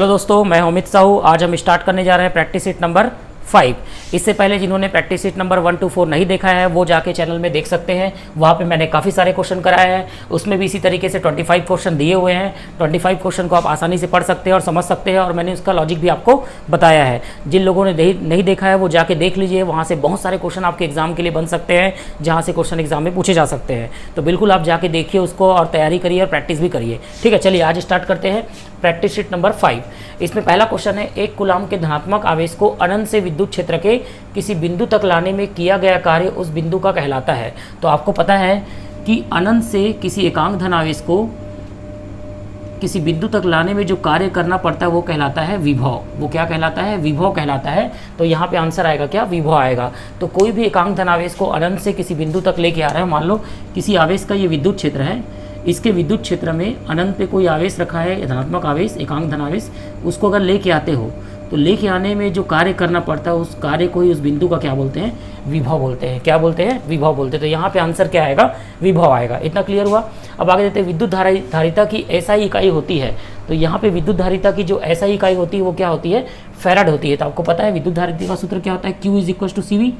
Hello दोस्तों, मैं अमित साहू। आज हम स्टार्ट करने जा रहे हैं प्रैक्टिस सीट नंबर 5। इससे पहले जिन्होंने प्रैक्टिस सीट नंबर 1 to 4 नहीं देखा है वो जाके चैनल में देख सकते हैं। वहाँ पे मैंने काफ़ी सारे क्वेश्चन कराए हैं, उसमें भी इसी तरीके से 25 क्वेश्चन दिए हुए हैं। 25 क्वेश्चन को आप आसानी से पढ़ सकते हैं और समझ सकते हैं, और मैंने उसका लॉजिक भी आपको बताया है। जिन लोगों ने नहीं देखा है वो जाके देख लीजिए, वहाँ से बहुत सारे क्वेश्चन आपके एग्जाम के लिए बन सकते हैं, जहाँ से क्वेश्चन एग्जाम में पूछे जा सकते हैं। तो बिल्कुल आप जाके देखिए उसको और तैयारी करिए और प्रैक्टिस भी करिए। ठीक है, चलिए आज स्टार्ट करते हैं प्रैक्टिस शीट नंबर 5। इसमें पहला क्वेश्चन है, एक कूलाम के धनात्मक आवेश को अनंत से विद्युत क्षेत्र के किसी बिंदु तक लाने में किया गया कार्य उस बिंदु का कहलाता है। तो आपको पता है कि अनंत से किसी एकांक धन आवेश को किसी बिंदु तक लाने में जो कार्य करना पड़ता है वो कहलाता है विभव। वो क्या कहलाता है? विभव कहलाता है। तो यहाँ पे आंसर आएगा क्या? विभव आएगा। तो कोई भी एकांक धन आवेश को अनंत से किसी बिंदु तक लेके आ रहा है, मान लो किसी आवेश का ये विद्युत क्षेत्र है, इसके विद्युत क्षेत्र में अनंत पे कोई आवेश रखा है, धनात्मक आवेश, एकांक धन आवेश, उसको अगर लेके आते हो तो लेके आने में जो कार्य करना पड़ता है उस कार्य को ही उस बिंदु का क्या बोलते हैं? विभव बोलते हैं। क्या बोलते हैं? विभव बोलते हैं। तो यहाँ पे आंसर क्या आएगा? विभव आएगा। इतना क्लियर हुआ। अब आगे देते हैं, विद्युत धारिता की एसआई इकाई होती है। तो यहाँ पे विद्युत धारिता की जो एसआई इकाई होती है वो क्या होती है? फैराड होती है। तो आपको पता है विद्युत धारिता का सूत्र क्या होता है? Q = CV,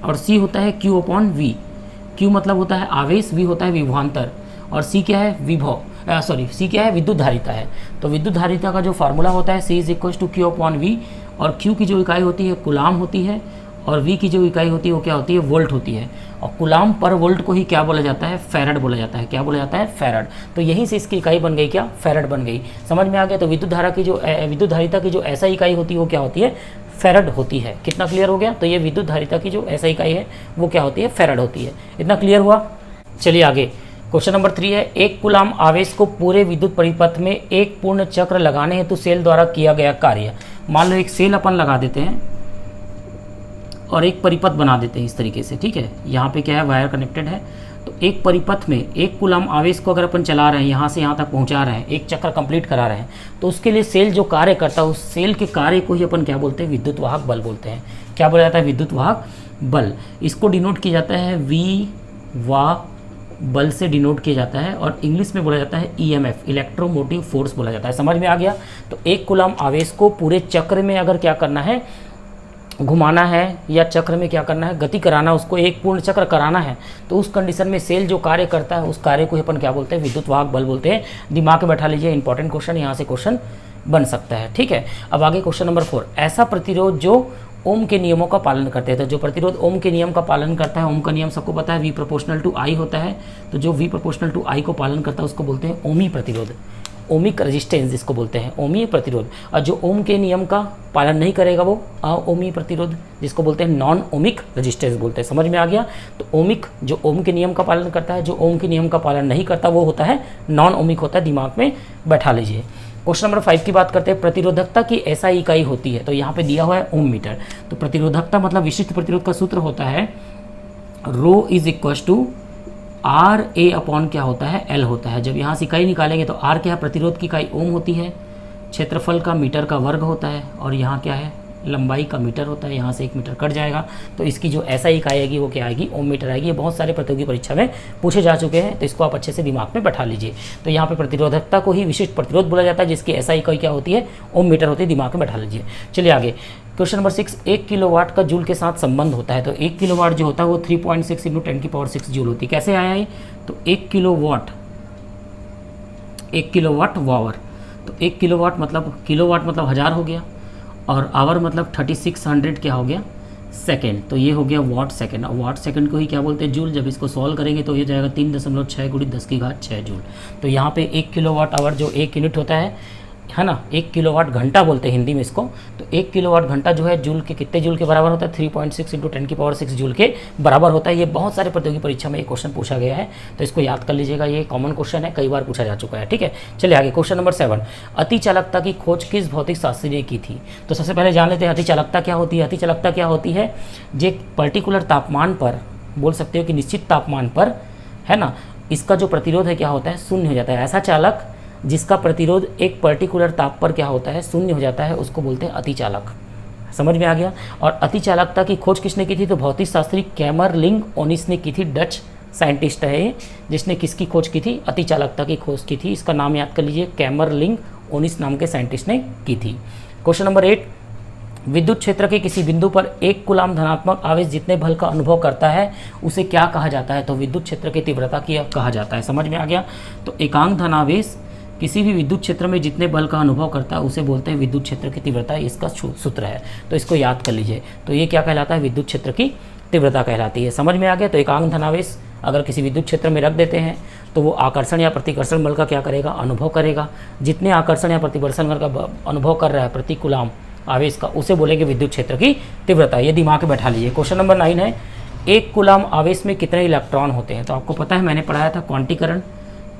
और C होता है Q/V। Q मतलब होता है आवेश, V होता है विभवांतर, और C क्या है? विभव। C क्या है? विद्युत धारिता है। तो विद्युत धारिता का जो फार्मूला होता है C = Q/V, और Q की जो इकाई होती है कूलाम होती है, और V की जो इकाई होती है वो क्या होती है? वोल्ट होती है। और कूलाम पर वोल्ट को ही क्या बोला जाता है? फैराड बोला जाता है। क्या बोला जाता है? फैराड। तो यहीं से इसकी इकाई बन गई क्या? फैराड बन गई। समझ में आ गया? तो विद्युत धारिता की जो ऐसा इकाई होती है वो क्या होती है? फैराड होती है। कितना क्लियर हो गया? तो ये विद्युत धारिता की जो ऐसा इकाई है वो क्या होती है? फैराड होती है। इतना क्लियर हुआ। चलिए आगे, क्वेश्चन नंबर 3 है, एक कूलाम आवेश को पूरे विद्युत परिपथ में एक पूर्ण चक्र लगाने हेतु सेल द्वारा किया गया कार्य। मान लो एक सेल अपन लगा देते हैं और एक परिपथ बना देते हैं इस तरीके से। ठीक है, यहाँ पे क्या है? वायर कनेक्टेड है। तो एक परिपथ में एक कूलाम आवेश को अगर अपन चला रहे हैं, यहाँ से यहाँ तक पहुँचा रहे हैं, एक चक्र कंप्लीट करा रहे हैं, तो उसके लिए सेल जो कार्य करता है उस सेल के कार्य को ही अपन क्या बोलते हैं? विद्युत वाहक बल बोलते हैं। क्या बोला जाता है? विद्युत वाहक बल। इसको डिनोट किया जाता है वी वाह बल से डिनोट किया जाता है, और इंग्लिश में बोला जाता है EMF, इलेक्ट्रोमोटिव फोर्स बोला जाता है। समझ में आ गया? तो एक कूलाम आवेश को पूरे चक्र में अगर क्या करना है? घुमाना है, या चक्र में क्या करना है? गति कराना, उसको एक पूर्ण चक्र कराना है, तो उस कंडीशन में सेल जो कार्य करता है उस कार्य को अपन क्या बोलते हैं? विद्युत वाहक बल बोलते हैं। दिमाग में बैठा लीजिए, इंपॉर्टेंट क्वेश्चन, यहाँ से क्वेश्चन बन सकता है। ठीक है, अब आगे क्वेश्चन नंबर 4, ऐसा प्रतिरोध जो ओम के नियमों का पालन करते हैं। तो जो प्रतिरोध ओम के नियम का पालन करता है, ओम का नियम सबको पता है V = I होता है। तो जो V = I को पालन करता है उसको बोलते हैं ओमी प्रतिरोध, ओमिक रेजिस्टेंस जिसको बोलते हैं, ओमी प्रतिरोध। और जो ओम के नियम का पालन नहीं करेगा वो अओमी प्रतिरोध, जिसको बोलते हैं नॉन ओमिक रेजिस्टेंस बोलते हैं। समझ में आ गया? तो ओमिक जो ओम के नियम का पालन करता है, जो ओम के नियम का पालन नहीं करता वो होता है नॉन ओमिक होता है। दिमाग में बैठा लीजिए। क्वेश्चन नंबर 5 की बात करते हैं, प्रतिरोधकता की ऐसा इकाई होती है। तो यहाँ पे दिया हुआ है ओम मीटर। तो प्रतिरोधकता मतलब विशिष्ट प्रतिरोध का सूत्र होता है ρ = RA/ क्या होता है? L होता है। जब यहाँ से इकाई निकालेंगे तो R क्या है? प्रतिरोध की इकाई ओम होती है, क्षेत्रफल का मीटर का वर्ग होता है, और यहाँ क्या है? लंबाई का मीटर होता है। यहाँ से 1 मीटर कट जाएगा, तो इसकी जो ऐसा इकाई आएगी वो क्या आएगी? ओम मीटर आएगी। ये बहुत सारे प्रतियोगी परीक्षा में पूछे जा चुके हैं, तो इसको आप अच्छे से दिमाग में बैठा लीजिए। तो यहाँ पे प्रतिरोधकता को ही विशिष्ट प्रतिरोध बोला जाता है, जिसकी ऐसा इकाई क्या होती है? ओम मीटर होती है। दिमाग में बैठा लीजिए। चलिए आगे, क्वेश्चन नंबर 6, 1 किलोवाट का जूल के साथ संबंध होता है। तो 1 किलोवाट जो होता है वो 3.6 × 10⁶ जूल होती है। कैसे आया है? तो 1 किलोवाट वावर। तो 1 किलोवाट मतलब 1000 हो गया, और आवर मतलब 3600 क्या हो गया? सेकेंड। तो ये हो गया वाट सेकेंड। और वाट सेकेंड को ही क्या बोलते हैं? जूल। जब इसको सॉल्व करेंगे तो ये जाएगा 3.6 × 10⁶ जूल। तो यहाँ पे 1 किलोवाट आवर जो 1 यूनिट होता है ना, 1 किलोवाट घंटा बोलते हैं हिंदी में इसको। तो 1 किलोवाट घंटा जो है जूल के कितने जूल के बराबर होता है? 3.6 × 10⁶ जूल के बराबर होता है। ये बहुत सारे प्रतियोगी परीक्षा में ये क्वेश्चन पूछा गया है, तो इसको याद कर लीजिएगा। ये कॉमन क्वेश्चन है, कई बार पूछा जा चुका है। ठीक है, चलिए आगे, क्वेश्चन नंबर 7, अति चालकता की खोज किस भौतिक शास्त्री ने की थी? तो सबसे पहले जान लेते हैं अति चालकता क्या होती है। अति चालकता क्या होती है? जो पर्टिकुलर तापमान पर, बोल सकते हो कि निश्चित तापमान पर, है ना, इसका जो प्रतिरोध है क्या होता है? शून्य हो जाता है। ऐसा चालक जिसका प्रतिरोध एक पर्टिकुलर ताप पर क्या होता है? शून्य हो जाता है, उसको बोलते हैं अतिचालक। समझ में आ गया? और अतिचालकता की खोज किसने की थी? तो भौतिक शास्त्री कैमरलिंग ओनिस ने की थी। डच साइंटिस्ट है ये, जिसने किसकी खोज की थी? अतिचालकता की खोज की थी। इसका नाम याद कर लीजिए, कैमरलिंग ओनिस नाम के साइंटिस्ट ने की थी। क्वेश्चन नंबर 8, विद्युत क्षेत्र के किसी बिंदु पर 1 कूलाम धनात्मक आवेश जितने बल का अनुभव करता है उसे क्या कहा जाता है? तो विद्युत क्षेत्र की तीव्रता की कहा जाता है। समझ में आ गया? तो एकांक धनावेश किसी भी विद्युत क्षेत्र में जितने बल का अनुभव करता है उसे बोलते हैं विद्युत क्षेत्र की तीव्रता, इसका सूत्र है, तो इसको याद कर लीजिए। तो ये क्या कहलाता है? विद्युत क्षेत्र की तीव्रता कहलाती है। समझ में आ गया? तो एकांक धनावेश अगर किसी विद्युत क्षेत्र में रख देते हैं तो वो आकर्षण या प्रतिकर्षण बल का क्या करेगा? अनुभव करेगा। जितने आकर्षण या प्रतिकर्षण बल का अनुभव कर रहा है प्रति कूलाम आवेश का, उसे बोलेंगे विद्युत क्षेत्र की तीव्रता। ये दिमाग में बैठा लीजिए। क्वेश्चन नंबर 9 है, 1 कूलाम आवेश में कितने इलेक्ट्रॉन होते हैं? तो आपको पता है, मैंने पढ़ाया था क्वांटीकरण,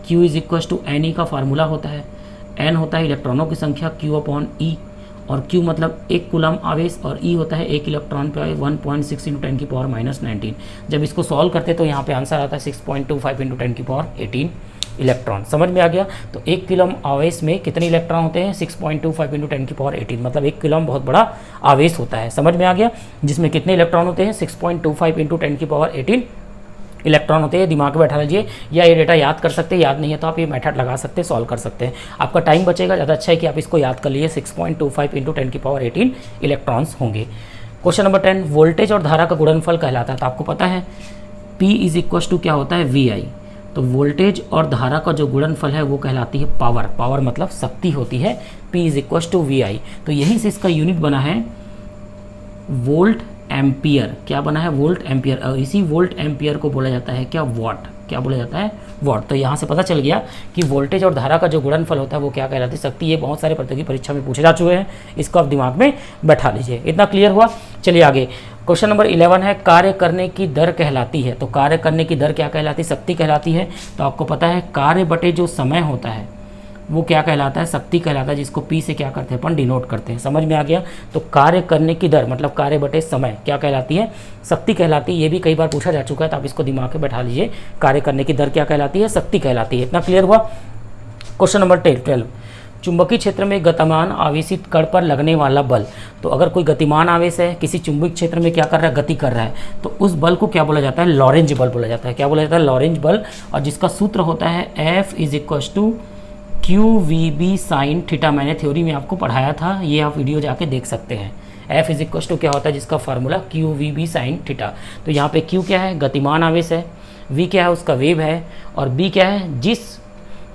Q = NE का फार्मूला होता है। N होता है इलेक्ट्रॉनों की संख्या Q/E, और Q मतलब 1 कूलाम आवेश, और E होता है 1 इलेक्ट्रॉन पे 1.6 × 10⁻⁻19। जब इसको सॉल्व करते तो यहाँ पे आंसर आता है 6.25 × 10⁻18 इलेक्ट्रॉन। समझ में आ गया? तो 1 कूलाम आवेश में कितने इलेक्ट्रॉन होते हैं? 6.25 × 10⁻18, मतलब 1 कूलाम बहुत बड़ा आवेश होता है। समझ में आ गया? जिसमें कितने इलेक्ट्रॉन होते हैं? 6.25 × 10⁻18 इलेक्ट्रॉन होते हैं। दिमाग में बैठा लीजिए, या ये डेटा याद कर सकते हैं, याद नहीं है तो आप ये मेथड लगा सकते हैं, सॉल्व कर सकते हैं। आपका टाइम बचेगा, ज़्यादा अच्छा है कि आप इसको याद कर लीजिए। 6.25 × 10⁻18 इलेक्ट्रॉन्स होंगे। क्वेश्चन नंबर 10, वोल्टेज और धारा का गुणनफल कहलाता है। तो आपको पता है P = क्या होता है? VI। तो वोल्टेज और धारा का जो गुणनफल है वो कहलाती है पावर। पावर मतलब शक्ति होती है। P = VI। तो यहीं से इसका यूनिट बना है वोल्ट एम्पियर। क्या बना है? Volt ampere. और इसी वोल्ट एम्पियर को बोला जाता है क्या? वॉट। क्या बोला जाता है? वॉट। तो यहाँ से पता चल गया कि वोल्टेज और धारा का जो गुणनफल होता है वो क्या कहलाती है? शक्ति। ये बहुत सारे प्रतियोगी परीक्षा में पूछे जा चुके हैं, इसको आप दिमाग में बैठा लीजिए। इतना क्लियर हुआ? चलिए आगे। क्वेश्चन नंबर 11 है, कार्य करने की दर कहलाती है। तो कार्य करने की दर क्या कहलाती है? शक्ति कहलाती है। तो आपको पता है कार्य बटे जो समय होता है वो क्या कहलाता है? शक्ति कहलाता है, जिसको P से क्या करते हैं? अपन डिनोट करते हैं। समझ में आ गया? तो कार्य करने की दर मतलब कार्य बटे समय क्या कहलाती है? शक्ति कहलाती है। ये भी कई बार पूछा जा चुका है, तो आप इसको दिमाग में बैठा लीजिए। कार्य करने की दर क्या कहलाती है? शक्ति कहलाती है। इतना क्लियर हुआ? क्वेश्चन नंबर 12, चुंबकीय क्षेत्र में गतिमान आवेशित कण पर लगने वाला बल। तो अगर कोई गतिमान आवेश है किसी चुंबकीय क्षेत्र में क्या कर रहा है? गति कर रहा है, तो उस बल को क्या बोला जाता है? लॉरेंज बल बोला जाता है। क्या बोला जाता है? लॉरेंज बल। और जिसका सूत्र होता है F = QVB sin थीटा। मैंने थ्योरी में आपको पढ़ाया था, ये आप वीडियो जाके देख सकते हैं। F = क्या होता है? जिसका फार्मूला QVB sin थीटा। तो यहाँ पे Q क्या है? गतिमान आवेश है, V क्या है? उसका वेव है, और B क्या है? जिस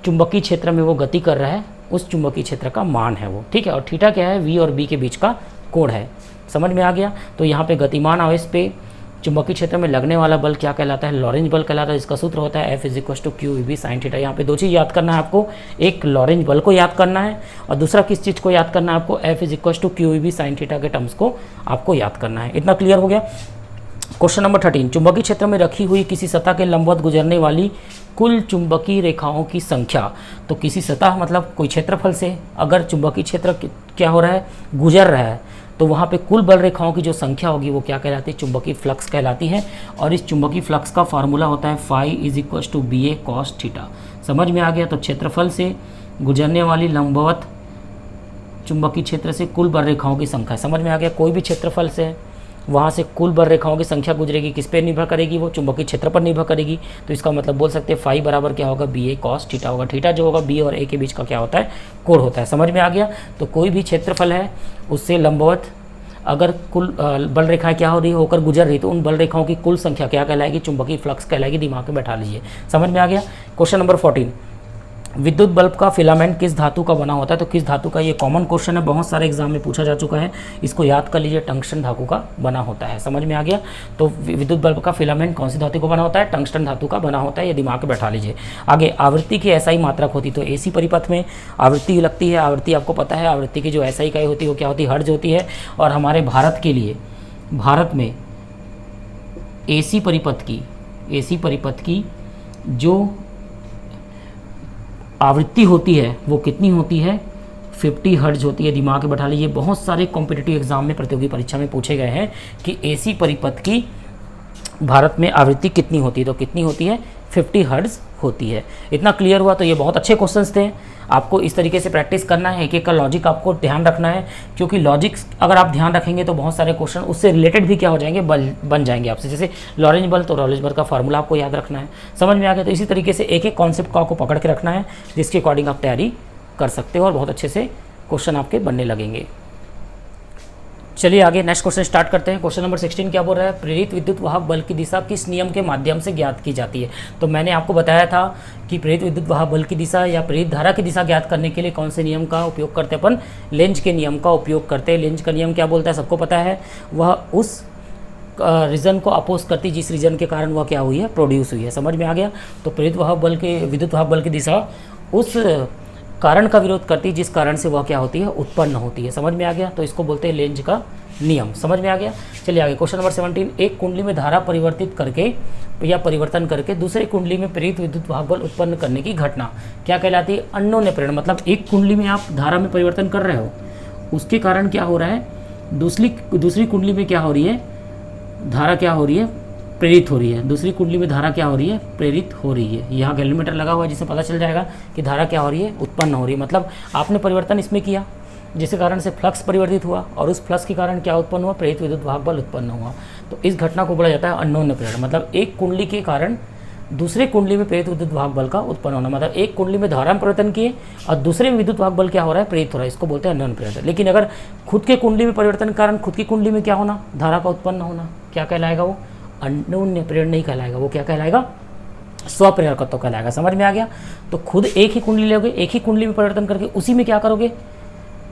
चुंबकीय क्षेत्र में वो गति कर रहा है उस चुंबकीय क्षेत्र का मान है वो, ठीक है। और थीटा क्या है? V और B के बीच का कोण है। समझ में आ गया? तो यहाँ पे गतिमान आवेश पे चुंबकीय क्षेत्र में लगने वाला बल क्या कहलाता है? लॉरेंज बल कहलाता है, जिसका सूत्र होता है F = QVB sin थीटा। यहाँ पे दो चीज़ याद करना है आपको, एक लॉरेंज बल को याद करना है और दूसरा किस चीज़ को याद करना है आपको? F = QVB sin थीटा के टर्म्स को आपको याद करना है। इतना क्लियर हो गया? क्वेश्चन नंबर 13, चुंबकीय क्षेत्र में रखी हुई किसी सतह के लंबवत गुजरने वाली कुल चुंबकीय रेखाओं की संख्या। तो किसी सतह मतलब कोई क्षेत्रफल से अगर चुंबकीय क्षेत्र क्या हो रहा है? गुजर रहा है, तो वहाँ पे कुल बल रेखाओं की जो संख्या होगी वो क्या कहलाती है? चुंबकीय फ्लक्स कहलाती है। और इस चुंबकीय फ्लक्स का फार्मूला होता है phi = BA cos थीटा। समझ में आ गया? तो क्षेत्रफल से गुजरने वाली लंबवत चुंबकीय क्षेत्र से कुल बल रेखाओं की संख्या। समझ में आ गया? कोई भी क्षेत्रफल से वहाँ से कुल बल रेखाओं की संख्या गुजरेगी, किस पे निर्भर करेगी? वो चुंबकीय क्षेत्र पर निर्भर करेगी। तो इसका मतलब बोल सकते हैं फाई बराबर क्या होगा? BA cos थीटा होगा। थीटा जो होगा B और A के बीच का क्या होता है? कोण होता है। समझ में आ गया? तो कोई भी क्षेत्रफल है उससे लंबवत अगर कुल बल रेखाएं क्या हो रही होकर गुजर रही, तो उन बल रेखाओं की कुल संख्या क्या कहलाएगी? चुंबकीय फ्लक्स कहलाएगी। दिमाग में बैठा लीजिए। समझ में आ गया? क्वेश्चन नंबर 14, विद्युत बल्ब का फिलामेंट किस धातु का बना होता है? तो किस धातु का? ये कॉमन क्वेश्चन है, बहुत सारे एग्जाम में पूछा जा चुका है, इसको याद कर लीजिए। टंगस्टन धातु का बना होता है। समझ में आ गया? तो विद्युत बल्ब का फिलामेंट कौन सी धातु का बना होता है? टंगस्टन धातु का बना होता है। ये दिमाग में बैठा लीजिए। आगे, आवृत्ति की एसआई मात्रक होती, तो एसी परिपथ में आवृत्ति लगती है। आवृत्ति आपको पता है, आवृत्ति की जो एसआई इकाई होती है वो क्या होती है? हर्ट्ज होती है। और हमारे भारत के लिए, भारत में एसी परिपथ की जो आवृत्ति होती है वो कितनी होती है? 50 हर्ट्ज होती है। दिमाग में बैठा लीजिए। बहुत सारे कॉम्पिटिटिव एग्जाम में, प्रतियोगी परीक्षा में पूछे गए हैं कि एसी परिपथ की भारत में आवृत्ति कितनी होती है? तो कितनी होती है? 50 हर्ट्ज होती है। इतना क्लियर हुआ? तो ये बहुत अच्छे क्वेश्चंस थे। आपको इस तरीके से प्रैक्टिस करना है, एक एक का लॉजिक आपको ध्यान रखना है, क्योंकि लॉजिक अगर आप ध्यान रखेंगे तो बहुत सारे क्वेश्चन उससे रिलेटेड भी क्या हो जाएंगे? बन जाएंगे आपसे। जैसे लॉरेंज बल, तो लॉरेंज बल का फार्मूला आपको याद रखना है। समझ में आ गया? तो इसी तरीके से एक एक कॉन्सेप्ट को आपको पकड़ के रखना है, जिसके अकॉर्डिंग आप तैयारी कर सकते हो और बहुत अच्छे से क्वेश्चन आपके बनने लगेंगे। चलिए आगे नेक्स्ट क्वेश्चन स्टार्ट करते हैं। क्वेश्चन नंबर 16 क्या बोल रहा है, प्रेरित विद्युत वाहक बल की दिशा किस नियम के माध्यम से ज्ञात की जाती है। तो मैंने आपको बताया था कि प्रेरित विद्युत वाहक बल की दिशा या प्रेरित धारा की दिशा ज्ञात करने के लिए कौन से नियम का उपयोग करते हैं, अपन लेंज के नियम का उपयोग करते हैं। लेंज का नियम क्या बोलता है, सबको पता है, वह उस रीजन को अपोज करती जिस रीजन के कारण वह क्या हुई है, प्रोड्यूस हुई है। समझ में आ गया। तो प्रेरित वाहक बल के विद्युत वाहक बल की दिशा उस कारण का विरोध करती जिस कारण से वह क्या होती है, उत्पन्न होती है। समझ में आ गया। तो इसको बोलते हैं लेंज का नियम। समझ में आ गया। चलिए आगे क्वेश्चन नंबर 17, एक कुंडली में धारा परिवर्तित करके या परिवर्तन करके दूसरे कुंडली में प्रेरित विद्युत वाहक बल उत्पन्न करने की घटना क्या कहलाती है, अन्योन्य प्रेरण। मतलब एक कुंडली में आप धारा में परिवर्तन कर रहे हो, उसके कारण क्या हो रहा है, दूसरी कुंडली में क्या हो रही है, धारा क्या हो रही है, प्रेरित हो रही है। दूसरी कुंडली में धारा क्या हो रही है, प्रेरित हो रही है। यहाँ गैल्वेमीटर लगा हुआ है जिससे पता चल जाएगा कि धारा क्या हो रही है, उत्पन्न हो रही है। मतलब आपने परिवर्तन इसमें किया जिसके कारण से फ्लक्स परिवर्तित हुआ और उस फ्लक्स के कारण क्या उत्पन्न हुआ, प्रेरित विद्युत वाहक बल उत्पन्न हुआ। तो इस घटना को बोला जाता है अन्योन्य प्रेरण। मतलब एक कुंडली के कारण दूसरे कुंडली में प्रेरित विद्युत वाहक बल का उत्पन्न होना। मतलब एक कुंडली में धारा में परिवर्तन किए और दूसरे में विद्युत वाहक बल क्या हो रहा है, प्रेरित हो रहा है। इसको बोलते हैं अन्योन्य प्रेरण। लेकिन अगर खुद के कुंडली में परिवर्तन के कारण खुद की कुंडली में क्या होना, धारा का उत्पन्न होना, क्या कहलाएगा, वो अन्योन्य प्रेरण नहीं कहलाएगा, वो क्या कहलाएगा, स्वप्रेरकत्व कहलाएगा। समझ में आ गया। तो खुद एक ही कुंडली लोगे, एक ही कुंडली में परिवर्तन करके उसी में क्या करोगे,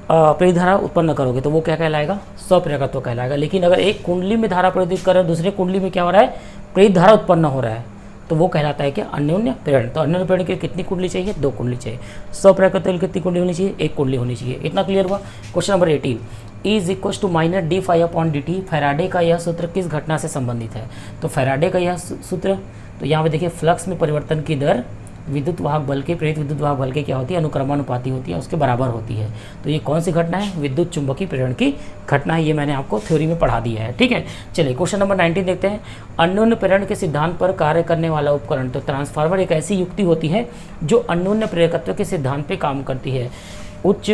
प्रेरित धारा उत्पन्न करोगे, तो वो क्या कहलाएगा, स्वप्रेरकत्व कहलाएगा। लेकिन अगर एक कुंडली में धारा परिवर्तित कर रहे हो, दूसरे कुंडली में क्या हो रहा है, प्रेरित धारा उत्पन्न हो रहा है, तो वो कहलाता है कि अन्योन्य प्रेरण। तो अन्योन्य प्रेरण के लिए कितनी कुंडली चाहिए, 2 कुंडली चाहिए। स्वप्रेरकत्व के लिए कितनी कुंडली होनी चाहिए, 1 कुंडली होनी चाहिए। इतना क्लियर हुआ। Question number 18, E = -d∅/dt। Faraday का यह सूत्र किस घटना से संबंधित है। तो फैराडे का यह सूत्र, तो यहाँ पे देखिए फ्लक्स में परिवर्तन की दर विद्युत वाहक बल के, प्रेरित विद्युत वाहक बल के क्या होती है, अनुक्रमानुपाती होती है, उसके बराबर होती है। तो ये कौन सी घटना है, विद्युत चुंबकीय प्रेरण की घटना है। ये मैंने आपको थ्योरी में पढ़ा दिया है। ठीक है। चलिए क्वेश्चन नंबर 19 देखते हैं। अन्योन्य प्रेरण के सिद्धांत पर कार्य करने वाला उपकरण। तो ट्रांसफार्मर एक ऐसी युक्ति होती है जो अन्योन्य प्रेरकत्व के सिद्धांत पर काम करती है। उच्च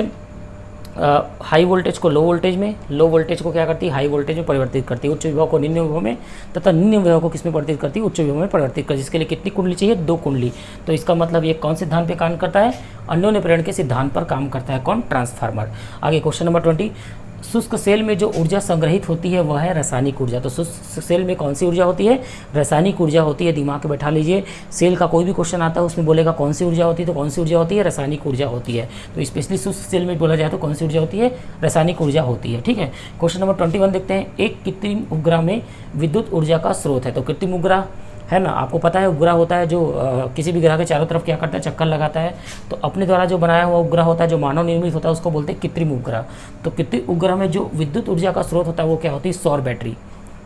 हाई वोल्टेज को लो वोल्टेज में, लो वोल्टेज को क्या करती है, हाई वोल्टेज में परिवर्तित करती है। उच्च विभव को निम्न विभव में तथा निम्न विभव को किस में परिवर्तित करती है, उच्च विभव में परिवर्तित करती है। जिसके लिए कितनी कुंडली चाहिए, 2 कुंडली। तो इसका मतलब ये कौन सिद्धांत पे काम करता है, अन्योन्य प्रेरण के सिद्धांत पर काम करता है। कौन, ट्रांसफार्मर। आगे क्वेश्चन नंबर 20, शुष्क सेल में जो ऊर्जा संग्रहित होती है वह है रासायनिक ऊर्जा। तो शुष्क सेल में कौन सी ऊर्जा होती है, रासायनिक ऊर्जा होती है। दिमाग में बैठा लीजिए, सेल का कोई भी क्वेश्चन आता है उसमें बोलेगा कौन सी ऊर्जा होती है, तो कौन सी ऊर्जा होती है, रासायनिक ऊर्जा होती है। तो स्पेशली शुष्क सेल में बोला जाए तो कौन सी ऊर्जा होती है, रासायनिक ऊर्जा होती है। ठीक है। क्वेश्चन नंबर 21 देखते हैं। एक कृत्रिम उपग्रह में विद्युत ऊर्जा का स्रोत है। तो कृत्रिम उपग्रह है ना, आपको पता है उपग्रह होता है जो किसी भी ग्रह के चारों तरफ क्या करता है, चक्कर लगाता है। तो अपने द्वारा जो बनाया हुआ उपग्रह होता है, जो मानव निर्मित होता है, उसको बोलते हैं कृत्रिम उपग्रह। तो कृत्रिम उपग्रह में जो विद्युत ऊर्जा का स्रोत होता है वो क्या होती है, सौर बैटरी।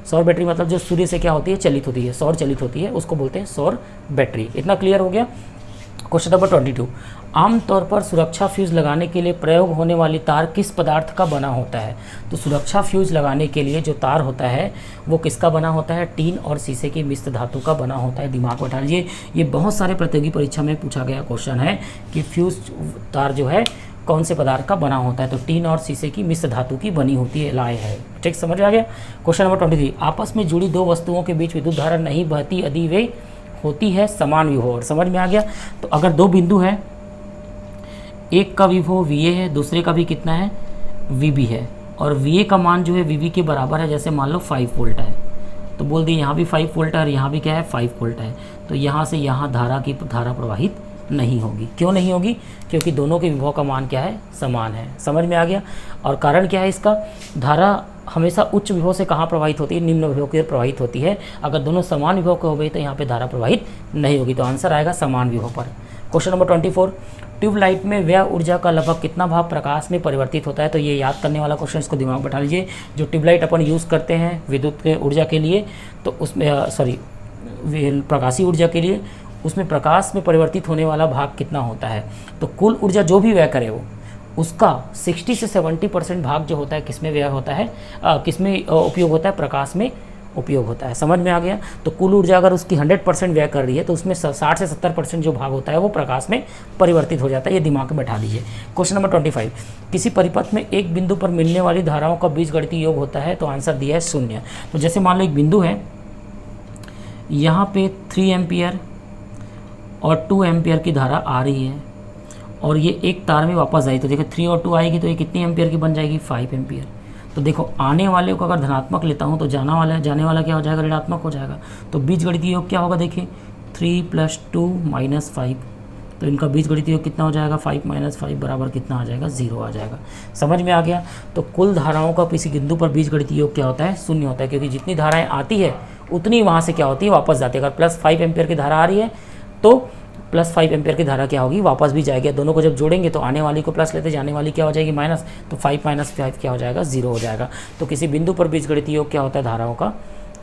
सौर बैटरी मतलब जो सूर्य से क्या होती है, चलित होती है, सौर चलित होती है, उसको बोलते हैं सौर बैटरी। इतना क्लियर हो गया। क्वेश्चन नंबर 22, आमतौर पर सुरक्षा फ्यूज लगाने के लिए प्रयोग होने वाली तार किस पदार्थ का बना होता है। तो सुरक्षा फ्यूज लगाने के लिए जो तार होता है वो किसका बना होता है, टीन और शीशे की मिश्र धातु का बना होता है। दिमाग बैठा लीजिए, ये बहुत सारे प्रतियोगी परीक्षा में पूछा गया क्वेश्चन है कि फ्यूज तार जो है कौन से पदार्थ का बना होता है। तो टीन और शीशे की मिश्र धातु की बनी होती है, लाए है। ठीक, समझ आ गया। क्वेश्चन नंबर 23, आपस में जुड़ी 2 वस्तुओं के बीच विद्युत धारा नहीं बहती यदि वे होती है समान विभव। समझ में आ गया। तो अगर 2 बिंदु हैं, एक का विभव VA है, दूसरे का भी कितना है, VB है, और VA का मान जो है VB के बराबर है। जैसे मान लो 5 वोल्ट है, तो बोल दिए यहाँ भी 5 वोल्ट है और यहाँ भी क्या है, 5 वोल्ट है। तो यहाँ से यहाँ धारा प्रवाहित नहीं होगी। क्यों नहीं होगी, क्योंकि दोनों के विभव का मान क्या है, समान है। समझ में आ गया। और कारण क्या है इसका, धारा हमेशा उच्च विभव से कहाँ प्रवाहित होती है, निम्न विभव की ओर प्रवाहित होती है। अगर दोनों समान विभव के हो गई तो यहाँ पे धारा प्रवाहित नहीं होगी। तो आंसर आएगा समान विभव पर। क्वेश्चन नंबर 24, ट्यूबलाइट में व्यय ऊर्जा का लगभग कितना भाग प्रकाश में परिवर्तित होता है। तो ये याद करने वाला क्वेश्चन, इसको दिमाग में बैठा लीजिए। जो ट्यूबलाइट अपन यूज़ करते हैं विद्युत के ऊर्जा के लिए, तो उसमें प्रकाशीय ऊर्जा के लिए, उसमें प्रकाश में परिवर्तित होने वाला भाग कितना होता है। तो कुल ऊर्जा जो भी व्यय करे वो, उसका 60 से 70% भाग जो होता है किसमें व्यय होता है, किसमें उपयोग होता है, प्रकाश में उपयोग होता है। समझ में आ गया। तो कुल ऊर्जा अगर उसकी 100% व्यय कर रही है तो उसमें 60 से 70% जो भाग होता है वो प्रकाश में परिवर्तित हो जाता है। ये दिमाग में बैठा दीजिए। क्वेश्चन नंबर 25, किसी परिपथ में एक बिंदु पर मिलने वाली धाराओं का बीजगणितीय योग होता है। तो आंसर दिया है 0। तो जैसे मान लो एक बिंदु है, यहाँ पे 3 एम्पियर और 2 एम्पियर की धारा आ रही है, और ये एक तार में वापस आई, तो देखो 3 और 2 आएगी तो ये कितनी एम्पियर की बन जाएगी, 5 एम्पियर। तो देखो आने वाले को अगर धनात्मक लेता हूँ तो जाने वाला क्या हो जाएगा, ऋणात्मक हो जाएगा। तो बीजगणितीय योग क्या होगा, देखिए 3 + 2 - 5, तो इनका बीजगणितीय योग कितना हो जाएगा, 5 - 5 बराबर कितना आ जाएगा, 0 आ जाएगा। समझ में आ गया। तो कुल धाराओं का किसी बिंदु पर बीजगणितीय योग क्या होता है, 0 होता है, क्योंकि जितनी धाराएं आती है उतनी वहाँ से क्या होती है, वापस जाती है। अगर +5 एम्पियर की धारा आ रही है तो +5 एम्पियर की धारा क्या होगी, वापस भी जाएगी। दोनों को जब जोड़ेंगे तो आने वाली को प्लस लेते, जाने वाली क्या हो जाएगी माइनस, तो 5 - 5 क्या हो जाएगा, 0 हो जाएगा। तो किसी बिंदु पर बीजगणितीय योग क्या होता है, धाराओं का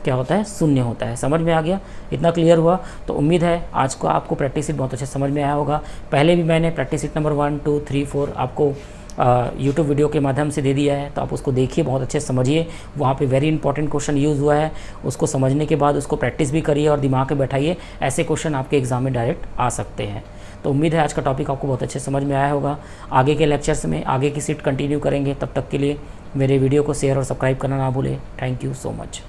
क्या होता है, 0 होता है। समझ में आ गया, इतना क्लियर हुआ। तो उम्मीद है आज को आपको प्रैक्टिस शीट बहुत अच्छे समझ में आया होगा। पहले भी मैंने प्रैक्टिस शीट नंबर 1, 2, 3, 4 आपको यूट्यूब वीडियो के माध्यम से दे दिया है, तो आप उसको देखिए, बहुत अच्छे से समझिए। वहाँ पे वेरी इंपॉर्टेंट क्वेश्चन यूज़ हुआ है, उसको समझने के बाद उसको प्रैक्टिस भी करिए और दिमाग में बैठाइए। ऐसे क्वेश्चन आपके एग्जाम में डायरेक्ट आ सकते हैं। तो उम्मीद है आज का टॉपिक आपको बहुत अच्छे समझ में आया होगा। आगे के लेक्चर्स में आगे की सीट कंटिन्यू करेंगे, तब तक के लिए मेरे वीडियो को शेयर और सब्सक्राइब करना ना भूलें। Thank you so much.